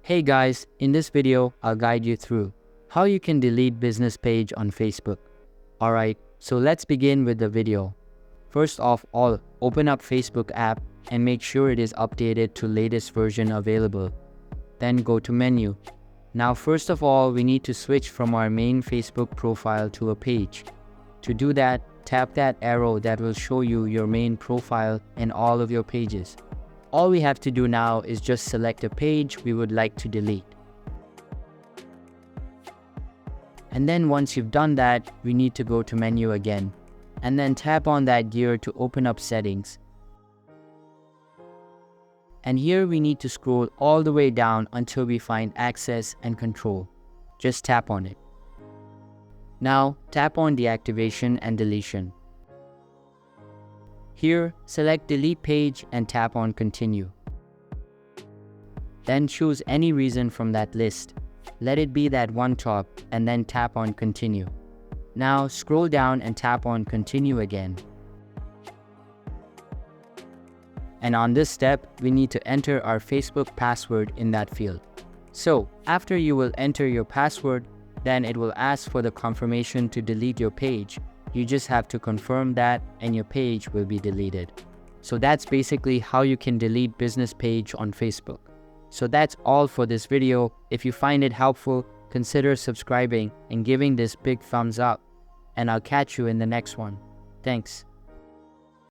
Hey guys, in this video, I'll guide you through how you can delete business page on Facebook. Alright, so let's begin with the video. First of all, open up Facebook app and make sure it is updated to latest version available. Then go to menu. Now first of all, we need to switch from our main Facebook profile to a page. To do that, tap that arrow that will show you your main profile and all of your pages. All we have to do now is just select a page we would like to delete. And then once you've done that, we need to go to menu again, and then tap on that gear to open up settings. And here we need to scroll all the way down until we find access and control. Just tap on it. Now tap on deactivation and deletion. Here, select delete page and tap on continue. Then choose any reason from that list. Let it be that one top and then tap on continue. Now scroll down and tap on continue again. And on this step, we need to enter our Facebook password in that field. So after you will enter your password, then it will ask for the confirmation to delete your page. You just have to confirm that and your page will be deleted. So that's basically how you can delete business page on Facebook. So that's all for this video. If you find it helpful, consider subscribing and giving this big thumbs up. And I'll catch you in the next one. Thanks.